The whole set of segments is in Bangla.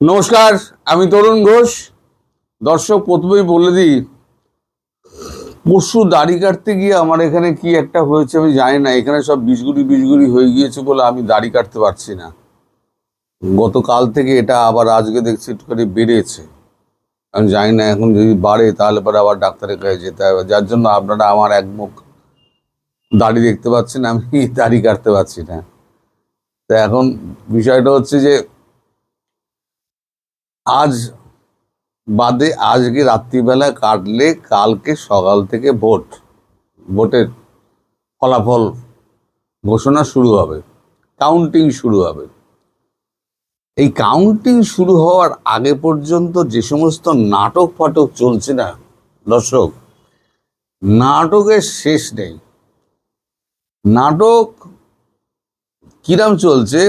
নমস্কার, আমি তরুণ ঘোষ। দর্শক, প্রথমেই বলে দিই, পরশু দাড়ি কাটতে গিয়ে আমার এখানে কি একটা হয়েছে আমি জানি না। এখানে সব বিজগুড়ি হয়ে গিয়েছে বলে আমি দাড়ি কাটতে পারছি না। গতকাল থেকে এটা আবার আজকে দেখছি একটুখানি বেড়েছে। আমি জানি না, এখন যদি বাড়ে তাহলে পরে আবার ডাক্তারের কাছে যেতে হবে, যার জন্য আপনারা আমার এক মুখ দাড়ি দেখতে পাচ্ছেন, আমি দাড়ি কাটতে পারছি না। তো এখন বিষয়টা হচ্ছে যে আজ বাদে আজকে রাত্রিবেলা কাটলে কালকে সকাল থেকে ভোটের ফলাফল ঘোষণা শুরু হবে, কাউন্টিং শুরু হবে। এই কাউন্টিং শুরু হওয়ার আগে পর্যন্ত যে সমস্ত নাটক ফাটক চলছে না দর্শক, নাটকের শেষ নেই। নাটক কিরাম চলছে,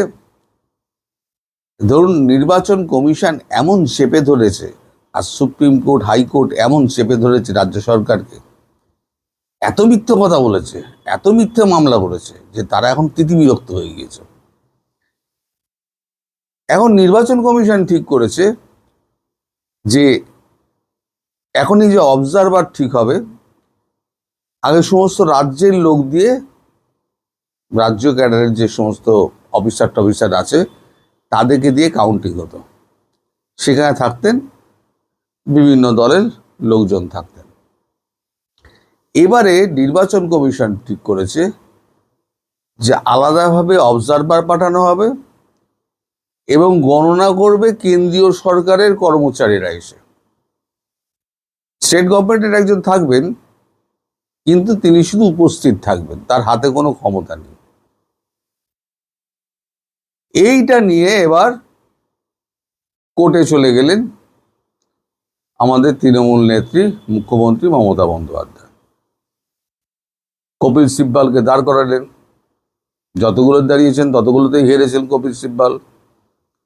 ধরুন নির্বাচন কমিশন এমন চেপে ধরেছে, আর সুপ্রিম কোর্ট হাইকোর্ট এমন চেপে ধরেছে রাজ্য সরকারকে, এত মিথ্যে কথা বলেছে, এত মিথ্যে মামলা করেছে যে তারা এখন তিতিবিরক্ত হয়ে গিয়েছে। এখন নির্বাচন কমিশন ঠিক করেছে যে এখনই যে অবজারভার ঠিক হবে, আগে সমস্ত রাজ্যের লোক দিয়ে, রাজ্য ক্যাডারের যে সমস্ত অফিসার আছে তাদেরকে দিয়ে কাউন্টিং হতো। সেখানে থাকতেন বিভিন্ন দলের লোকজন থাকতেন। এবারে নির্বাচন কমিশন ঠিক করেছে যে আলাদাভাবে অবজারভার পাঠানো হবে এবং গণনা করবে কেন্দ্রীয় সরকারের কর্মচারীরা এসে। স্টেট গভর্নমেন্টের একজন থাকবেন, কিন্তু তিনি শুধু উপস্থিত থাকবেন, তার হাতে কোনো ক্ষমতা নেই। এইটা নিয়ে এবার কোর্টে চলে গেলেন আমাদের তৃণমূল নেত্রী মুখ্যমন্ত্রী মমতা বন্দ্যোপাধ্যায়। কপিল সিব্বালকে দাঁড় করালেন। যতগুলো দাঁড়িয়েছেন ততগুলোতেই হেরেছেন কপিল সিব্বাল।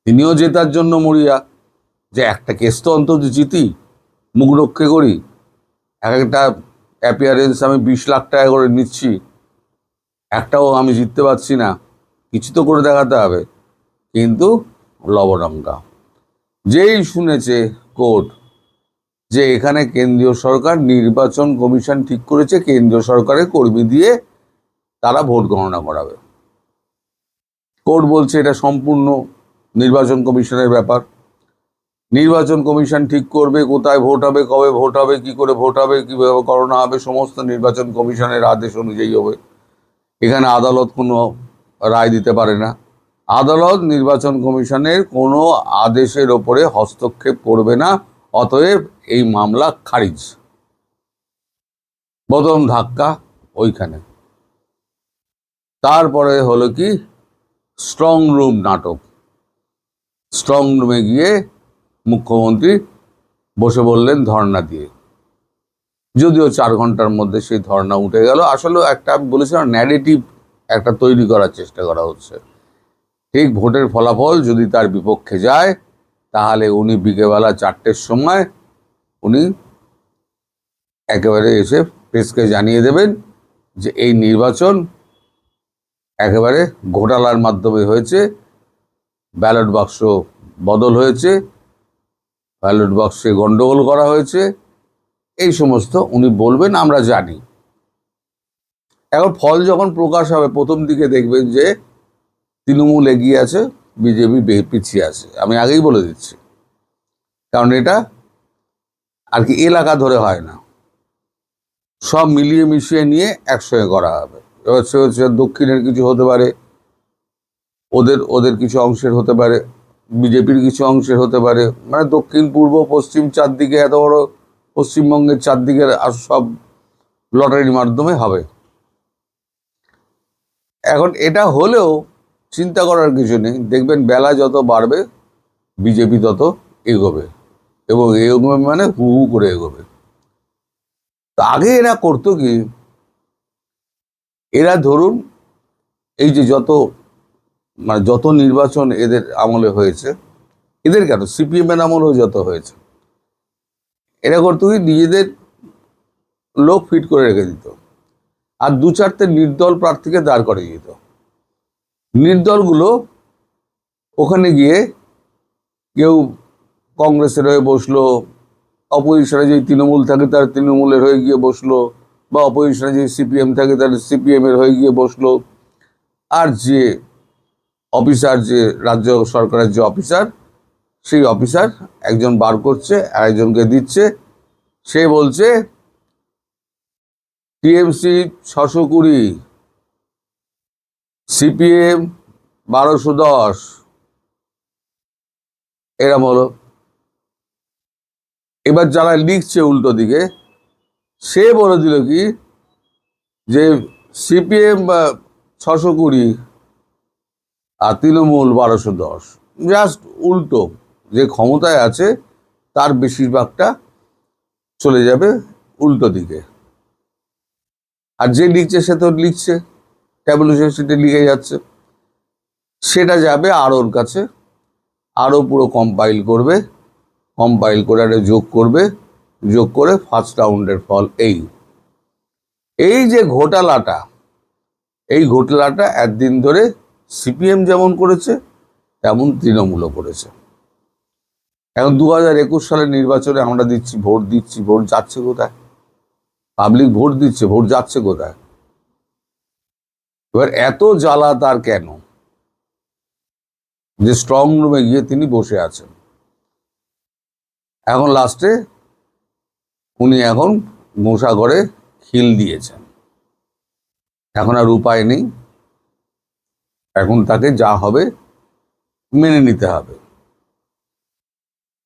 তিনিও জেতার জন্য মরিয়া, যে একটা কেস তো অন্তত জিতি, মুখ রক্ষে করি। এক একটা অ্যাপিয়ারেন্স আমি 20 লাখ টাকা করে নিচ্ছি, একটাও আমি জিততে পারছি না, কিছু তো করে দেখাতে হবে। কিন্তু লবডঙ্কা। যেই শুনেছে কোর্ট যে এখানে কেন্দ্রীয় সরকার, নির্বাচন কমিশন ঠিক করেছে কেন্দ্রীয় সরকারের কর্মী দিয়ে তারা ভোট গণনা করাবে, কোর্ট বলছে এটা সম্পূর্ণ নির্বাচন কমিশনের ব্যাপার। নির্বাচন কমিশন ঠিক করবে কোথায় ভোট হবে, কবে ভোট হবে, কি করে ভোট হবে, কিভাবে গণনা হবে, সমস্ত নির্বাচন কমিশনের আদেশ অনুযায়ী হবে। এখানে আদালত কোনো রায় দিতে পারে না। আদালত নির্বাচন কমিশনের কোনো আদেশের ওপরে হস্তক্ষেপ করবে না, অতএব এই মামলা খারিজ। প্রথম ধাক্কা ওইখানে। তারপরে হলো কি, স্ট্রং রুম নাটক। স্ট্রং রুমে গিয়ে মুখ্যমন্ত্রী বসে বললেন ধর্ণা দিয়ে, যদিও 4 ঘন্টার মধ্যে সেই ধর্ণা উঠে গেল। আসলে একটা আমি বলেছিলাম, ন্যারেটিভ একটা তৈরি করার চেষ্টা করা হচ্ছে। ঠিক ভোটের ফলাফল যদি তার বিপক্ষে যায়, তাহলে উনি বিকেলবেলা 4টের সময় উনি একেবারে এসে প্রেসকে জানিয়ে দেবেন যে এই নির্বাচন একেবারে ঘোটালার মাধ্যমে হয়েছে, ব্যালট বাক্স বদল হয়েছে, ব্যালট বাক্সে গন্ডগোল করা হয়েছে, এই সমস্ত উনি বলবেন, আমরা জানি। এখন ফল যখন প্রকাশ হবে, প্রথম দিকে দেখবেন যে তৃণমূল এগিয়ে আছে, বিজেপি পিছিয়ে আছে। আমি আগেই বলে দিচ্ছি, কারণ এটা আর কি এলাকা ধরে হয় না, সব মিলিয়ে মিশিয়ে নিয়ে একসঙ্গে করা হবে। এবার সে হচ্ছে দক্ষিণের কিছু হতে পারে, ওদের কিছু অংশের হতে পারে, বিজেপির কিছু অংশের হতে পারে, মানে দক্ষিণ পূর্ব পশ্চিম চারদিকে, এত বড় পশ্চিমবঙ্গের চারদিকে সব লটারির মাধ্যমে হবে। এখন এটা হলেও চিন্তা করার কিছু নেই, দেখবেন বেলা যত বাড়বে বিজেপি তত এগোবে, এবং এগোবে মানে হু হু করে এগোবে। তো আগে এরা করতো কি, এরা ধরুন এই যে যত নির্বাচন এদের আমলে হয়েছে, এদের কেন সিপিএম এর আমলেও যত হয়েছে, এরা করতো কি, নিজেদের লোক ফিট করে রেখে দিত, আর 2-4টে নির্দল প্রার্থীকে দাঁড় করিয়ে দিত। নির্দলগুলো ওখানে গিয়ে কেউ কংগ্রেসের হয়ে বসলো, অপোজিশনে যে তৃণমূল থাকে তার তৃণমূলের হয়ে গিয়ে বসলো, বা অপোজিশনে যে সিপিএম থাকে তার সিপিএম এর হয়ে গিয়ে বসলো। আর যে অফিসার, যে রাজ্য সরকারের যে অফিসার, সেই অফিসার একজন বার করছে আর একজনকে দিচ্ছে। সে বলছে টিএমসি 620, সিপিএম 1210, এরম হলো। এবার যারা লিখছে উল্টো দিকে, সে বলে দিল কি যে সিপিএম 620 আর তৃণমূল 1210। জাস্ট উল্টো। যে ক্ষমতায় আছে তার বেশিরভাগটা চলে যাবে উল্টো দিকে, আর যে লিখছে সে তো লিখছে, ট্যাবুলেশন শিটে লিখে যাচ্ছে, সেটা যাবে আরওর কাছে। আরও পুরো কম্পাইল করবে, কম্পাইল করে একটা যোগ করবে, যোগ করে ফার্স্ট রাউন্ডের ফল এই। এই যে ঘোটালাটা, এই ঘোটালাটা একদিন ধরে সিপিএম যেমন করেছে তেমন তৃণমূলও করেছে। এখন 2021 সালের নির্বাচনে আমরা দিচ্ছি, ভোট দিচ্ছি, ভোট যাচ্ছে কোথায়? পাবলিক ভোট দিচ্ছে, ভোট যাচ্ছে কোথায়? এবার এত জ্বালা তার কেন যে স্ট্রং রুমে গিয়ে তিনি বসে আছেন? এখন লাস্টে উনি এখন মশা ঘরে খিল দিয়েছেন। এখন আর উপায় নেই, এখন তাকে যা হবে মেনে নিতে হবে।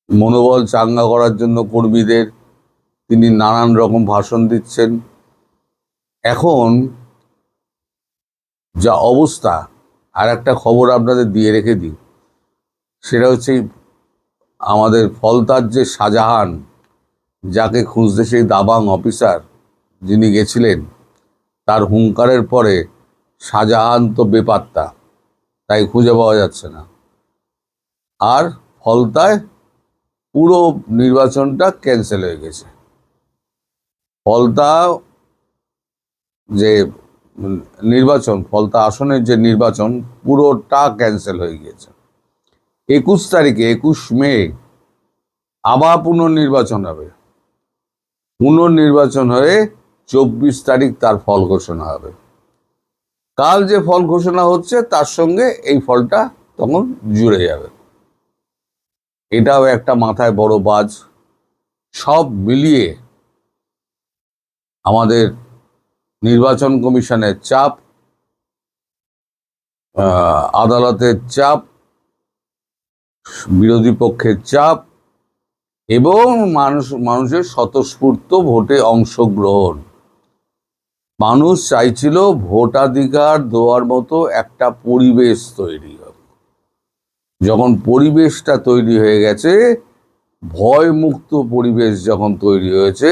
মনোবল চাঙ্গা করার জন্য কর্মীদের তিনি নানান রকম ভাষণ দিচ্ছেন। এখন যা অবস্থা, আর একটা খবর আপনাদের দিয়ে রেখে দিই, সেটা হচ্ছে আমাদের ফলতার যে শাহজাহান, যাকে খুঁজতে সেই দাবাং অফিসার যিনি গেছিলেন, তার হুঙ্কারের পরে শাহজাহান তো বেপাত্তা, তাই খুঁজে পাওয়া যাচ্ছে না। আর ফলতায় পুরো নির্বাচনটা ক্যান্সেল হয়ে গেছে। ফলতা যে নির্বাচন, ফলতা আসনের যে নির্বাচন, পুরোটা ক্যান্সেল হয়ে গিয়েছে। 21 তারিখে, 21 মে আবার পুনর্নির্বাচন হবে। পুনর্নির্বাচন হয়ে 24 তারিখ তার ফল ঘোষণা হবে। কাল যে ফল ঘোষণা হচ্ছে তার সঙ্গে এই ফলটা তখন জুড়ে যাবে। এটাও একটা মাথায় বড় বাজ। সব মিলিয়ে আমাদের নির্বাচন কমিশনের চাপ, আদালতের চাপ, বিরোধী পক্ষের চাপ এবং মানুষের স্বতঃস্ফূর্ত ভোটে অংশগ্রহণ। মানুষ চাইছিল ভোটাধিকার দেওয়ার মতো একটা পরিবেশ তৈরি হবে। যখন পরিবেশটা তৈরি হয়ে গেছে, ভয়মুক্ত পরিবেশ যখন তৈরি হয়েছে,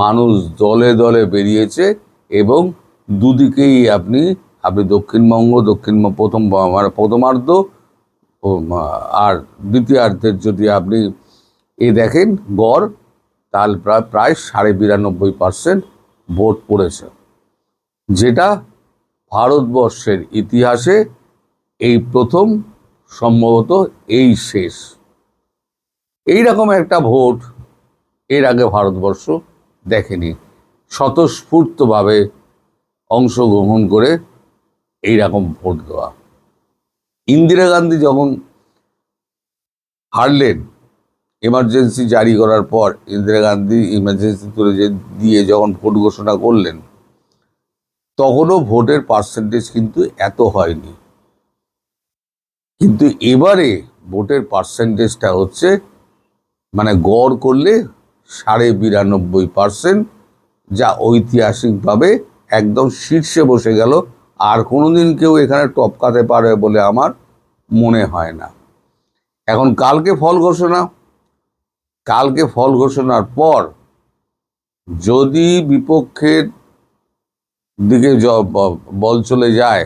মানুষ দলে দলে বেরিয়েছে। এবং দুদিকেই আপনি দক্ষিণবঙ্গ, প্রথমার্ধ আর দ্বিতীয়ার্ধের যদি আপনি দেখেন গড়, তাহলে প্রায় 92% ভোট পড়েছে, যেটা ভারতবর্ষের ইতিহাসে এই প্রথম, সম্ভবত এই শেষ। এইরকম একটা ভোট এর আগে ভারতবর্ষ দেখেনি। স্বতঃস্ফূর্তভাবে অংশগ্রহণ করে এইরকম ভোট দেওয়া। ইন্দিরা গান্ধী যখন হারলেন, এমার্জেন্সি জারি করার পর ইন্দিরা গান্ধী ইমার্জেন্সি তুলে দিয়ে যখন ভোট ঘোষণা করলেন, তখনও ভোটের পার্সেন্টেজ কিন্তু এত হয়নি। কিন্তু এবারে ভোটের পার্সেন্টেজটা হচ্ছে, মানে গড় করলে 92.5%, যা ঐতিহাসিকভাবে একদম শীর্ষে বসে গেল। আর কোনোদিন কেউ এখানে টপকাতে পারে বলে আমার মনে হয় না। এখন কালকে ফল ঘোষণার পর যদি বিপক্ষের দিকে বল চলে যায়,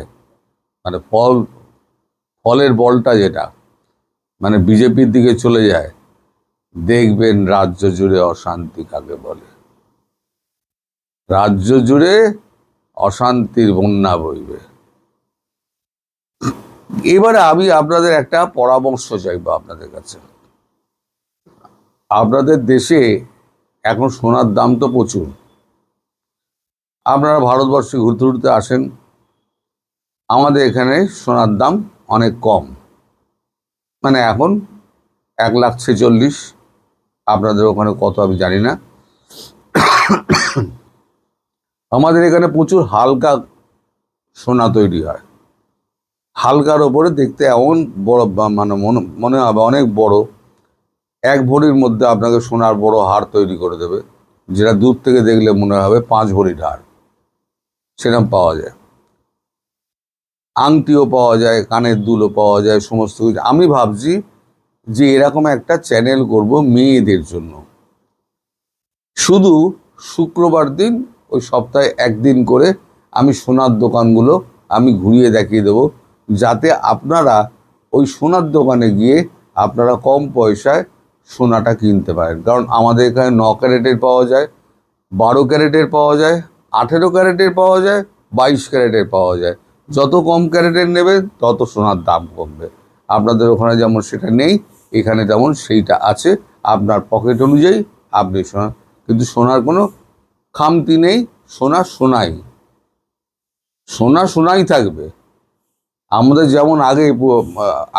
মানে ফলের বলটা যেটা মানে বিজেপির দিকে চলে যায়, দেখবেন রাজ্য জুড়ে অশান্তি কাকে বলে। রাজ্য জুড়ে অশান্তির বন্যা বইবে। এবারে আমি আপনাদের একটা পরামর্শ চাইবো আপনাদের কাছে। আপনাদের দেশে এখন সোনার দাম তো প্রচুর। আপনারা ভারতবর্ষে ঘুরতে ঘুরতে আসেন, আমাদের এখানে সোনার দাম অনেক কম, মানে এখন 1,46,000। আপনাদের ওখানে কত আমি জানি না। আমাদের এখানে প্রচুর হালকা সোনা তৈরি হয়, হালকার ওপরে দেখতে এমন বড়, মানে মনে হবে অনেক বড়। 1 ভরির মধ্যে আপনাকে সোনার বড় হার তৈরি করে দেবে, যেটা দূর থেকে দেখলে মনে হবে 5 ভরির হার, সেরকম পাওয়া যায়। আংটিও পাওয়া যায়, কানের দুলও পাওয়া যায়, সমস্ত কিছু। আমি ভাবছি যে এরকম একটা চ্যানেল করব মেয়েদের জন্য, শুধু শুক্রবার দিন ওই সপ্তাহে 1 দিন করে আমি সোনার দোকানগুলো আমি ঘুরিয়ে দেখিয়ে দেবো, যাতে আপনারা ওই সোনার দোকানে গিয়ে আপনারা কম পয়সায় সোনাটা কিনতে পারেন। কারণ আমাদের এখানে 9 ক্যারেটের পাওয়া যায়, 12 ক্যারেটের পাওয়া যায়, 18 ক্যারেটের পাওয়া যায়, 22 ক্যারেটের পাওয়া যায়। যত কম ক্যারেটের নেবেন তত সোনার দাম কমবে। আপনাদের ওখানে যেমন সেটা নেই, এখানে যেমন সেইটা আছে। আপনার পকেট অনুযায়ী আপনি সোনা, কিন্তু সোনার কোনো খামতি নেই। সোনা সোনাই, সোনা সোনাই থাকবে। আমাদের যেমন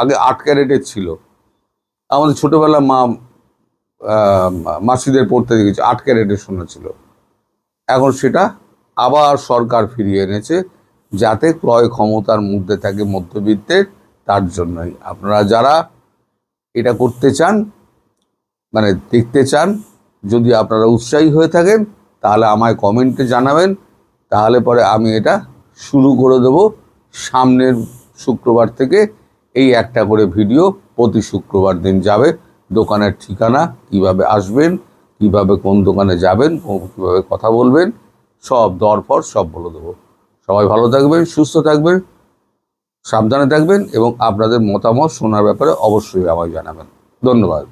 আগে 8 ক্যারেটের ছিল, আমাদের ছোটোবেলা মাসিদের পড়তে দেখেছি 8 ক্যারেটের সোনা ছিল। এখন সেটা আবার সরকার ফিরিয়ে এনেছে, যাতে ক্রয় ক্ষমতার মধ্যে থাকে মধ্যবিত্তের। তার জন্যই আপনারা যারা এটা করতে চান, মানে দেখতে চান, যদি আপনারা উৎসাহী হয়ে থাকেন তাহলে আমায় কমেন্টে জানাবেন, তাহলে পরে আমি এটা শুরু করে দেব। সামনের শুক্রবার থেকে এই একটা করে ভিডিও প্রতি শুক্রবার দিন যাবে। দোকানের ঠিকানা, কিভাবে আসবেন, কিভাবে কোন দোকানে যাবেন, কিভাবে কথা বলবেন, সব দরফর সব বলে দেবো। সবাই ভালো থাকবেন, সুস্থ থাকবেন, সাবধানে থাকবেন এবং আপনাদের মতামত শোনার ব্যাপারে অবশ্যই আমায় জানাবেন। ধন্যবাদ।